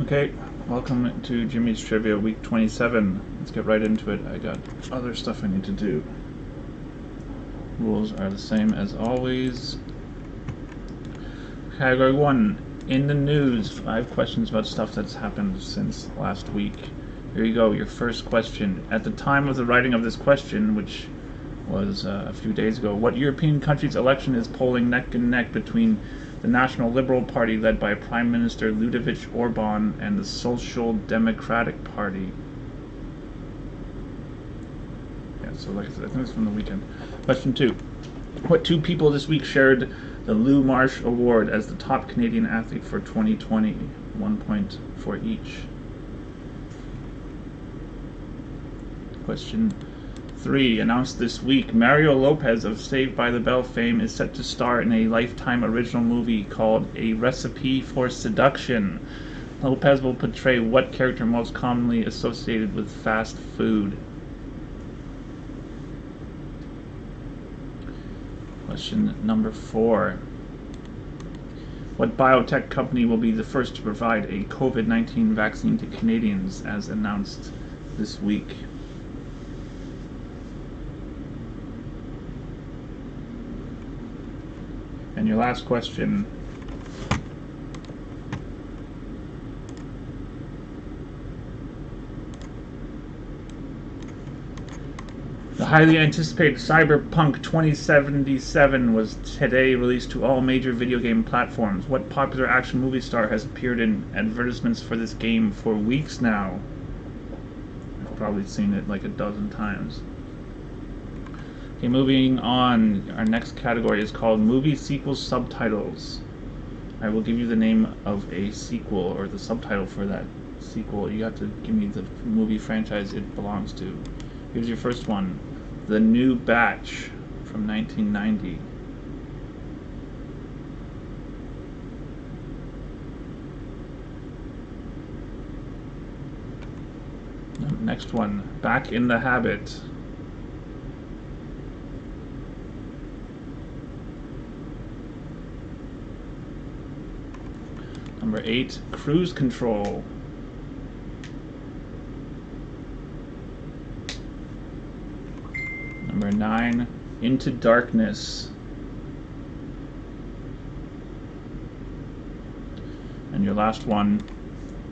Okay, welcome to Jimmy's Trivia Week 27. Let's get right into it. I got other stuff I need to do. Rules are the same as always. Category 1. In the news. 5 questions about stuff that's happened since last week. Here you go, your first question. At the time of the writing of this question, which was a few days ago, what European country's election is polling neck and neck between the National Liberal Party led by Prime Minister Ludovic Orban and the Social Democratic Party? Yeah, so like I said, I think it's from the weekend. Question 2. What 2 people this week shared the Lou Marsh Award as the top Canadian athlete for 2020? 1 point for each. Question 3. Announced this week, Mario Lopez of Saved by the Bell fame is set to star in a Lifetime original movie called A Recipe for Seduction. Lopez will portray what character most commonly associated with fast food? Question number 4. What biotech company will be the first to provide a COVID-19 vaccine to Canadians, as announced this week? And your last question. The highly anticipated Cyberpunk 2077 was today released to all major video game platforms. What popular action movie star has appeared in advertisements for this game for weeks now? I've probably seen it like a dozen times. Okay, moving on. Our next category is called Movie Sequel Subtitles. I will give you the name of a sequel, or the subtitle for that sequel. You have to give me the movie franchise it belongs to. Here's your first one. The New Batch from 1990. Next one. Back in the Habit. Number 8, Cruise Control. Number 9, Into Darkness. And your last one,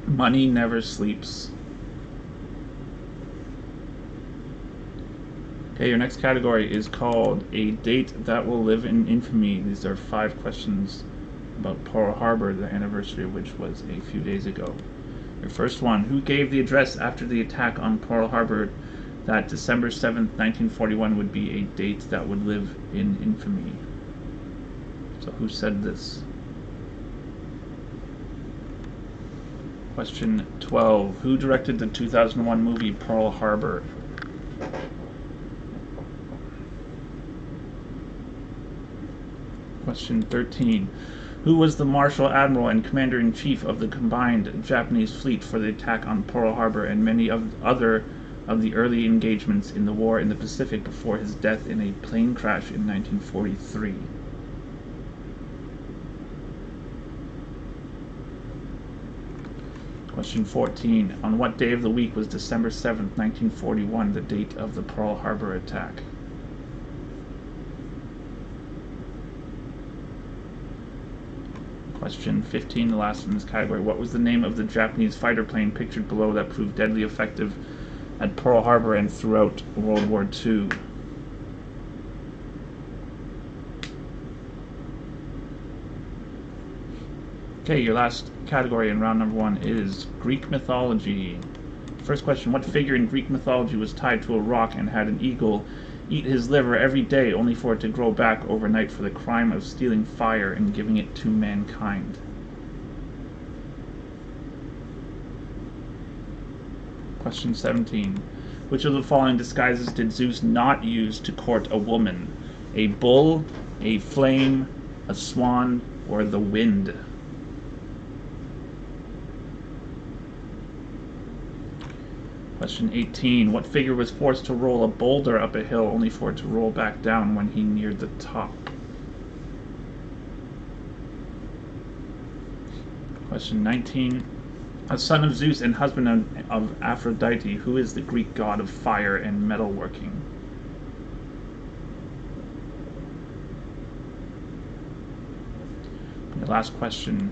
Money Never Sleeps. Okay, your next category is called A Date That Will Live in Infamy. These are 5 questions about Pearl Harbor, the anniversary of which was a few days ago. Your first one, who gave the address after the attack on Pearl Harbor that December 7th, 1941 would be a date that would live in infamy? So who said this? Question 12, who directed the 2001 movie Pearl Harbor? Question 13, who was the Marshal Admiral and Commander-in-Chief of the combined Japanese fleet for the attack on Pearl Harbor and many other of the early engagements in the war in the Pacific before his death in a plane crash in 1943? Question 14. On what day of the week was December 7th, 1941, the date of the Pearl Harbor attack? Question 15, the last in this category. What was the name of the Japanese fighter plane pictured below that proved deadly effective at Pearl Harbor and throughout World War II? Okay, your last category in round number 1 is Greek mythology. First question, what figure in Greek mythology was tied to a rock and had an eagle eat his liver every day only for it to grow back overnight for the crime of stealing fire and giving it to mankind? Question 17. Which of the following disguises did Zeus not use to court a woman? A bull, a flame, a swan, or the wind? Question 18. What figure was forced to roll a boulder up a hill only for it to roll back down when he neared the top? Question 19. A son of Zeus and husband of Aphrodite, who is the Greek god of fire and metalworking? The last question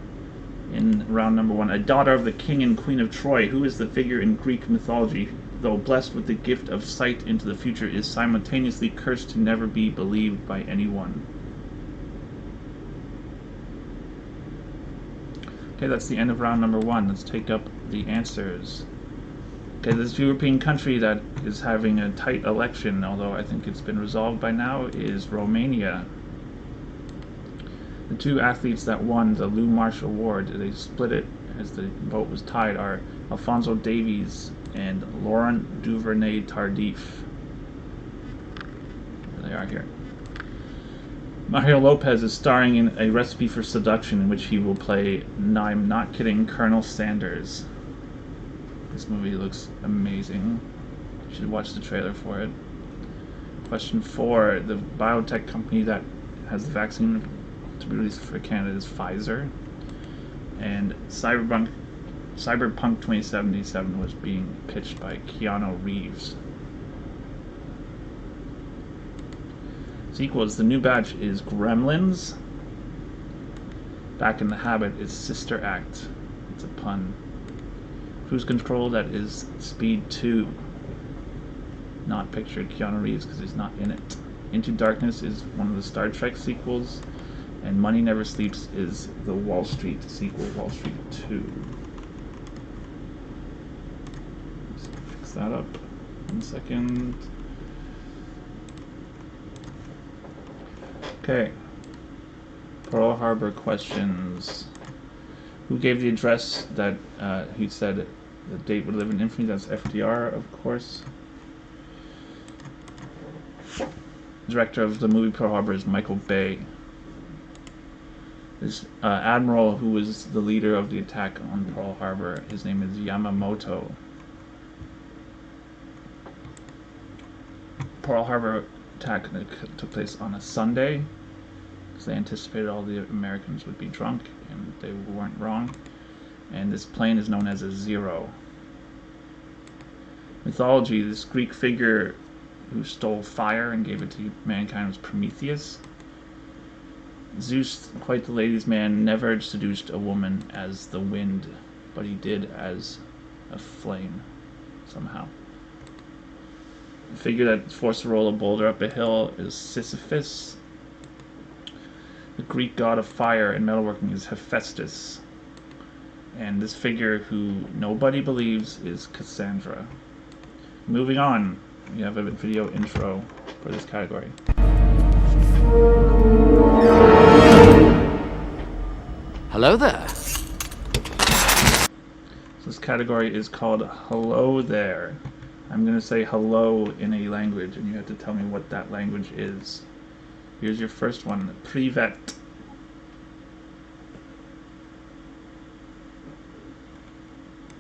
in round number 1. A daughter of the king and queen of Troy, who is the figure in Greek mythology, though blessed with the gift of sight into the future, is simultaneously cursed to never be believed by anyone? Okay, that's the end of round number 1. Let's take up the answers. Okay, this European country that is having a tight election, although I think it's been resolved by now, is Romania. The two athletes that won the Lou Marsh Award, they split it as the vote was tied, are Alphonso Davies and Laurent Duvernay-Tardif. There they are here. Mario Lopez is starring in A Recipe for Seduction, in which he will play, I'm not kidding, Colonel Sanders. This movie looks amazing. You should watch the trailer for it. Question 4. The biotech company that has the vaccine to be released for Canada is Pfizer. And Cyberpunk 2077 was being pitched by Keanu Reeves. Sequels. The new batch is Gremlins. Back in the Habit is Sister Act. It's a pun. Cruise Control, that is Speed 2. Not pictured Keanu Reeves because he's not in it. Into Darkness is one of the Star Trek sequels. And Money Never Sleeps is the Wall Street sequel, Wall Street 2. Let's fix that up. 1 second. Okay. Pearl Harbor questions. Who gave the address that he said the date would live in infamy? That's FDR, of course. The director of the movie Pearl Harbor is Michael Bay. This admiral who was the leader of the attack on Pearl Harbor, his name is Yamamoto. Pearl Harbor attack took place on a Sunday, because they anticipated all the Americans would be drunk, and they weren't wrong. And this plane is known as a Zero. Mythology, this Greek figure who stole fire and gave it to mankind was Prometheus. Zeus, quite the ladies' man, never seduced a woman as the wind, but he did as a flame, somehow. The figure that's forced to roll a boulder up a hill is Sisyphus. The Greek god of fire and metalworking is Hephaestus. And this figure who nobody believes is Cassandra. Moving on, we have a video intro for this category. Hello there. So this category is called Hello There. I'm going to say hello in a language, and you have to tell me what that language is. Here's your first one, Privet.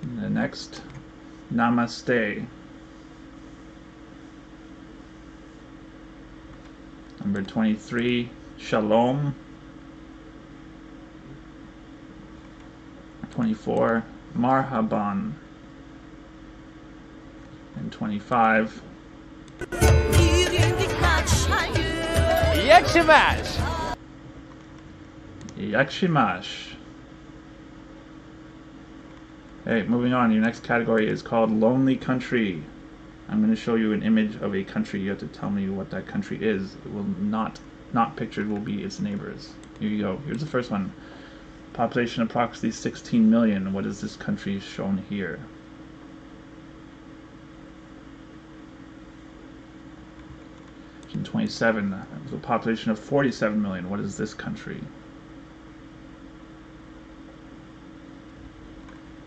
And the next, Namaste. Number 23, Shalom. 24, Marhaban. And 25, Yakshimash. Yakshimash. Hey, moving on, your next category is called Lonely Country. I'm going to show you an image of a country. You have to tell me what that country is. It will not pictured will be its neighbors. Here you go. Here's the first one. Population approximately 16 million. What is this country shown here? In 27, with a population of 47 million. What is this country?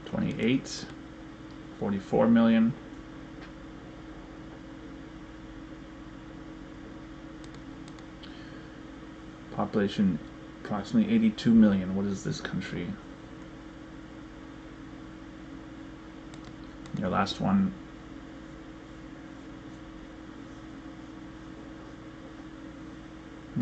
28, 44 million. Population approximately 82 million. What is this country? Your last one.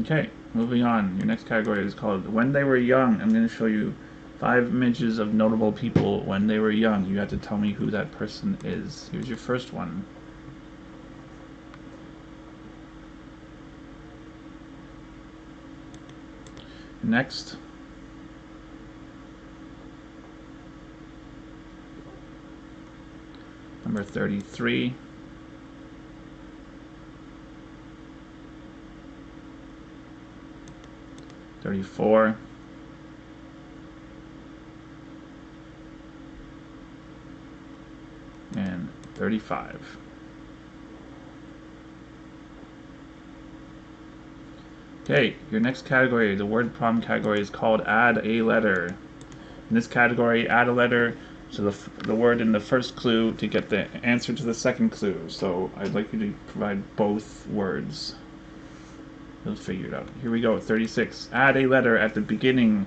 Okay, moving on. Your next category is called When They Were Young. I'm going to show you 5 images of notable people when they were young. You have to tell me who that person is. Here's your first one. Next. Number 33. $34. And 35. Okay, your next category, the word problem category, is called Add a Letter. In this category, add a letter to the word in the first clue to get the answer to the second clue. So I'd like you to provide both words. You'll figure it out. Here we go, 36. Add a letter at the beginning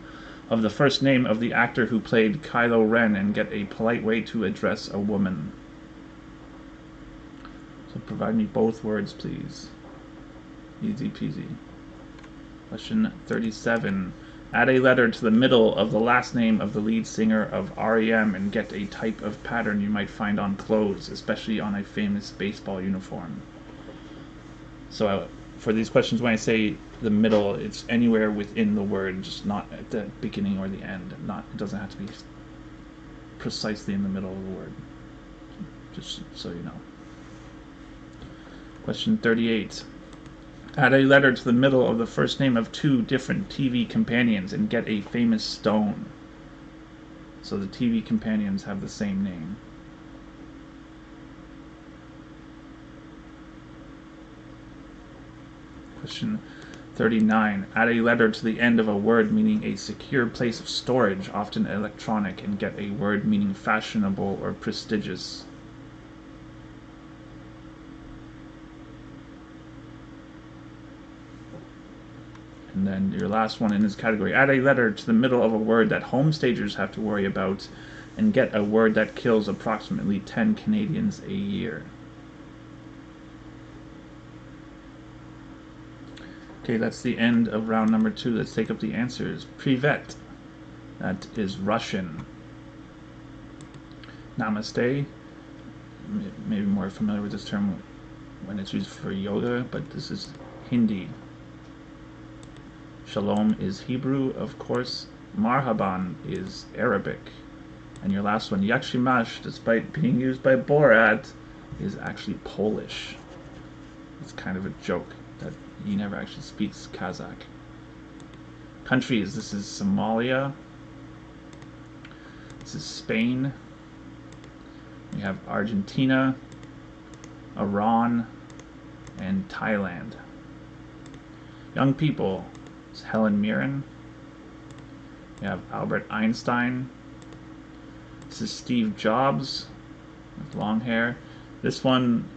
of the first name of the actor who played Kylo Ren and get a polite way to address a woman. So provide me both words, please. Easy peasy. Question 37. Add a letter to the middle of the last name of the lead singer of REM and get a type of pattern you might find on clothes, especially on a famous baseball uniform. So for these questions, when I say the middle, it's anywhere within the word, just not at the beginning or the end. It doesn't have to be precisely in the middle of the word. Just so you know. Question 38. Add a letter to the middle of the first name of 2 different TV companions and get a famous stone. So the TV companions have the same name. Question 39. Add a letter to the end of a word meaning a secure place of storage, often electronic, and get a word meaning fashionable or prestigious. And then your last one in this category, add a letter to the middle of a word that home stagers have to worry about and get a word that kills approximately 10 Canadians a year. Okay, that's the end of round number 2. Let's take up the answers. Privet, that is Russian. Namaste, maybe more familiar with this term when it's used for yoga, but this is Hindi. Shalom is Hebrew, of course. Marhaban is Arabic. And your last one, Yakshimash, despite being used by Borat, is actually Polish. It's kind of a joke that he never actually speaks Kazakh. Countries, this is Somalia. This is Spain. We have Argentina, Iran, and Thailand. Young people, it's Helen Mirren. We have Albert Einstein. This is Steve Jobs with long hair. This one,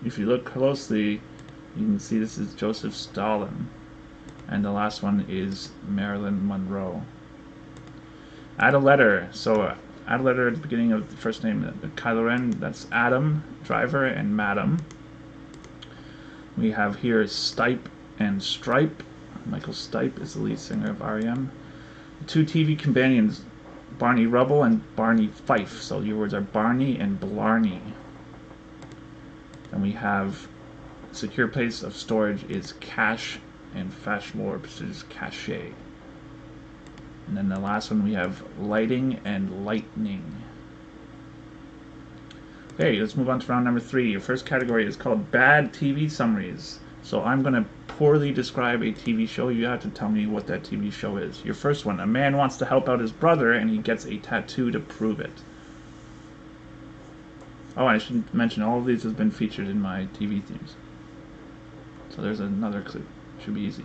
if you look closely, you can see this is Joseph Stalin. And the last one is Marilyn Monroe. Add a letter. So add a letter at the beginning of the first name. Kylo Ren, that's Adam Driver and Madam. We have here Stipe and Stripe. Michael Stipe is the lead singer of REM. The 2 TV companions, Barney Rubble and Barney Fife. So your words are Barney and Blarney. Then we have secure place of storage is cache and fashionable or prestigious cachet. And then the last one we have lighting and lightning. Okay, let's move on to round number 3. Your first category is called Bad TV Summaries. So I'm going to poorly describe a TV show. You have to tell me what that TV show is. Your first one, a man wants to help out his brother and he gets a tattoo to prove it. Oh, I should mention all of these has been featured in my TV themes. So there's another clue. Should be easy.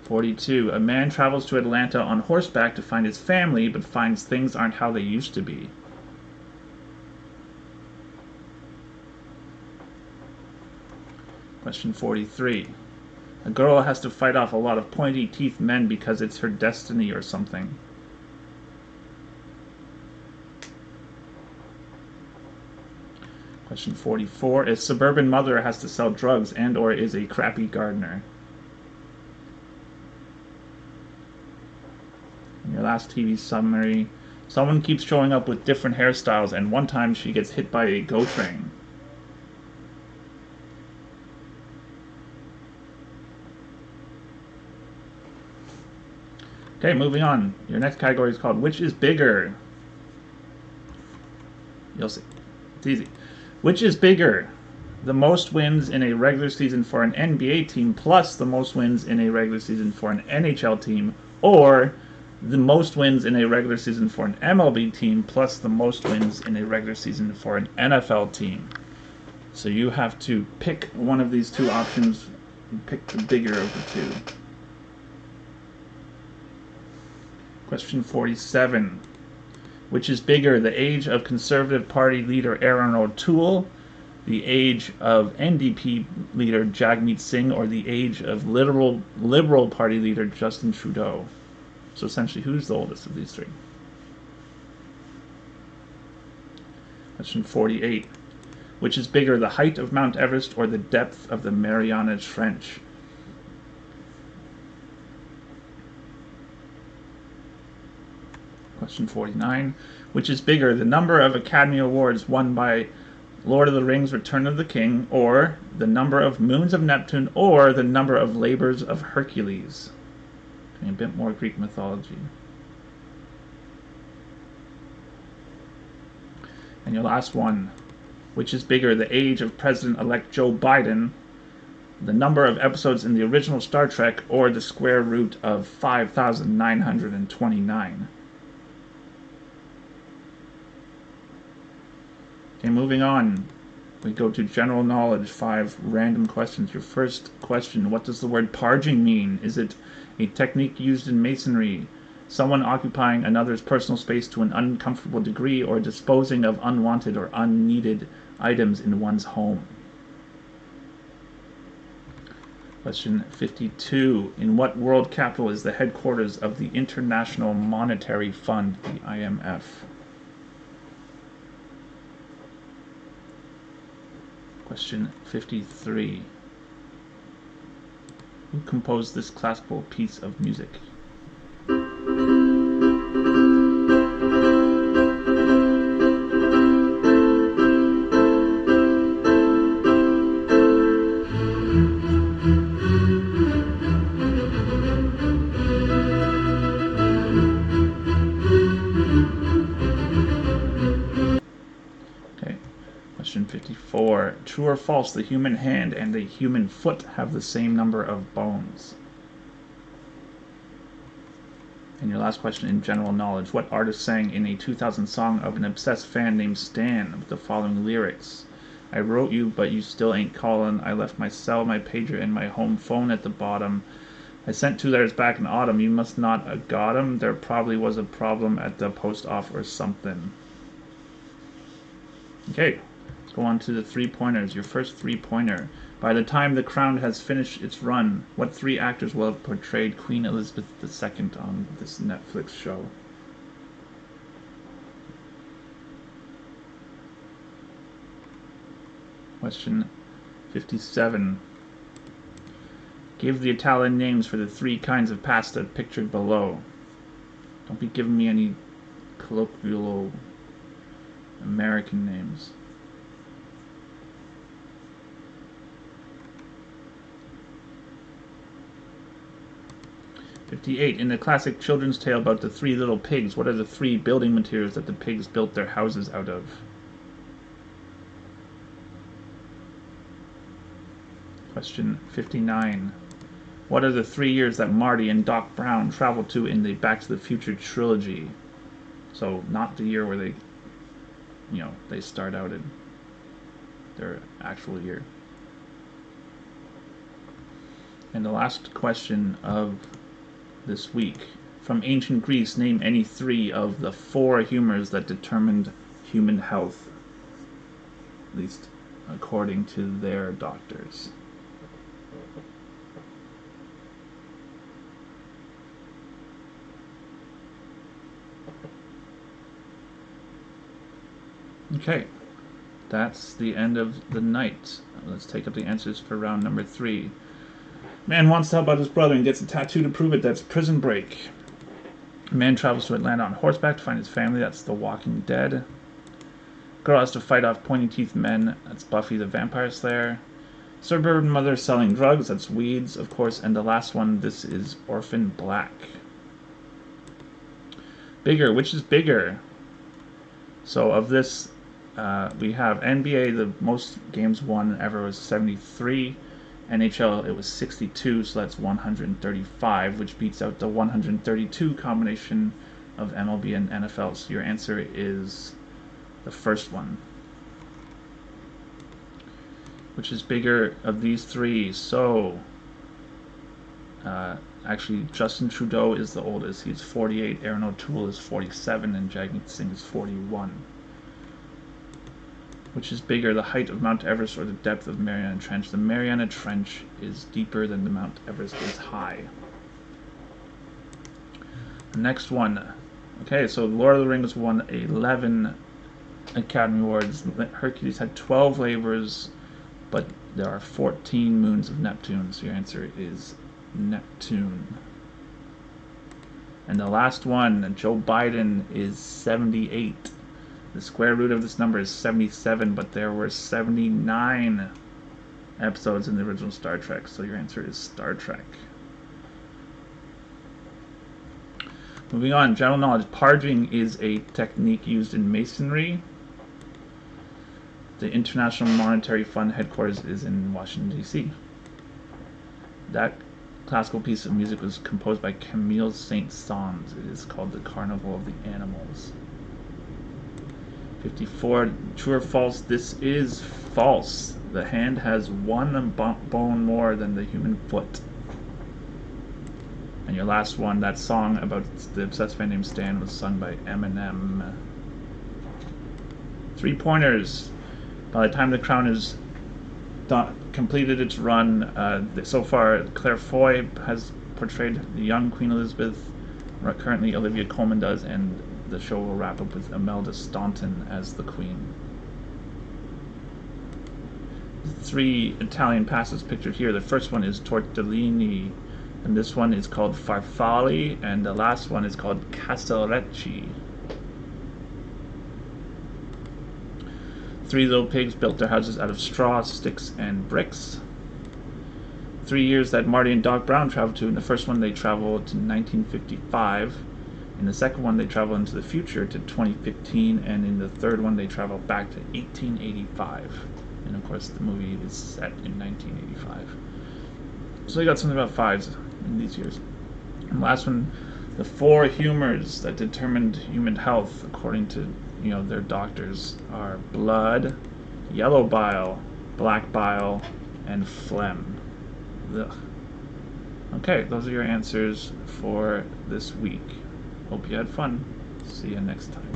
42. A man travels to Atlanta on horseback to find his family, but finds things aren't how they used to be. Question 43. A girl has to fight off a lot of pointy-teethed men because it's her destiny or something. Question 44. A suburban mother has to sell drugs and or is a crappy gardener. And your last TV summary. Someone keeps showing up with different hairstyles, and one time she gets hit by a GO train. Okay, moving on. Your next category is called Which is Bigger? You'll see. It's easy. Which is bigger? The most wins in a regular season for an NBA team plus the most wins in a regular season for an NHL team, or the most wins in a regular season for an MLB team plus the most wins in a regular season for an NFL team. So you have to pick one of these two options and pick the bigger of the two. Question 47. Which is bigger, the age of Conservative Party leader Aaron O'Toole, the age of NDP leader Jagmeet Singh, or the age of Liberal Party leader Justin Trudeau? So essentially, who's the oldest of these three? Question 48. Which is bigger, the height of Mount Everest or the depth of the Mariana Trench? Question 49. Which is bigger, the number of Academy Awards won by Lord of the Rings, Return of the King, or the number of moons of Neptune, or the number of labors of Hercules? A bit more Greek mythology. And your last one. Which is bigger, the age of President-elect Joe Biden, the number of episodes in the original Star Trek, or the square root of 5,929? Okay, moving on. We go to general knowledge, 5 random questions. Your first question, what does the word parging mean? Is it a technique used in masonry, someone occupying another's personal space to an uncomfortable degree, or disposing of unwanted or unneeded items in one's home? Question 52. In what world capital is the headquarters of the International Monetary Fund, the IMF? Question 53. Who composed this classical piece of music? Question 54. True or false, the human hand and the human foot have the same number of bones? And your last question in general knowledge. What artist sang in a 2000 song of an obsessed fan named Stan with the following lyrics? I wrote you, but you still ain't callin'. I left my cell, my pager, and my home phone at the bottom. I sent 2 letters back in autumn. You must not have got 'em. There probably was a problem at the post office or something. Okay. Go on to the 3-pointers. Your first 3-pointer. By the time The Crown has finished its run, what 3 actors will have portrayed Queen Elizabeth II on this Netflix show? Question 57. Give the Italian names for the 3 kinds of pasta pictured below. Don't be giving me any colloquial American names. In the classic children's tale about the 3 little pigs, what are the 3 building materials that the pigs built their houses out of? Question 59. What are the 3 years that Marty and Doc Brown travel to in the Back to the Future trilogy? So not the year where they start out in their actual year. And the last question of this week. From ancient Greece, name any 3 of the 4 humors that determined human health, at least according to their doctors. Okay, that's the end of the night. Let's take up the answers for round number 3. Man wants to help out his brother and gets a tattoo to prove it. That's Prison Break. Man travels to Atlanta on horseback to find his family. That's The Walking Dead. Girl has to fight off pointy-teeth men. That's Buffy the Vampire Slayer. Suburban mother selling drugs. That's Weeds, of course. And the last one, this is Orphan Black. Bigger. Which is bigger? So of this, we have NBA. The most games won ever was 73. NHL, it was 62, so that's 135, which beats out the 132 combination of MLB and NFL. So your answer is the first one. Which is bigger of these three? So, actually, Justin Trudeau is the oldest. He's 48, Aaron O'Toole is 47, and Jagmeet Singh is 41. Which is bigger, the height of Mount Everest or the depth of Mariana Trench? The Mariana Trench is deeper than the Mount Everest is high. The next one. Okay, so Lord of the Rings won 11 Academy Awards. Hercules had 12 labors, but there are 14 moons of Neptune, so your answer is Neptune. And the last one, Joe Biden is 78. The square root of this number is 77, but there were 79 episodes in the original Star Trek, so your answer is Star Trek. Moving on, general knowledge. Parging is a technique used in masonry. The International Monetary Fund headquarters is in Washington, D.C. That classical piece of music was composed by Camille Saint-Saëns. It is called The Carnival of the Animals. 54, true or false? This is false. The hand has one bone more than the human foot. And your last one, that song about the obsessed fan named Stan was sung by Eminem. 3 pointers. By the time The Crown is completed its run, so far Claire Foy has portrayed the young Queen Elizabeth. Currently Olivia Colman does, and the show will wrap up with Imelda Staunton as the Queen. 3 Italian pastas pictured here. The first one is tortellini, and this one is called farfalle, and the last one is called castellecci. 3 little pigs built their houses out of straw, sticks, and bricks. 3 years that Marty and Doc Brown traveled to. In the first one, they traveled to 1955. In the second one, they travel into the future to 2015, and in the third one, they travel back to 1885. And of course, the movie is set in 1985. So they got something about 5s in these years. And last one, the 4 humors that determined human health, according to their doctors, are blood, yellow bile, black bile, and phlegm. Ugh. Okay, those are your answers for this week. Hope you had fun. See you next time.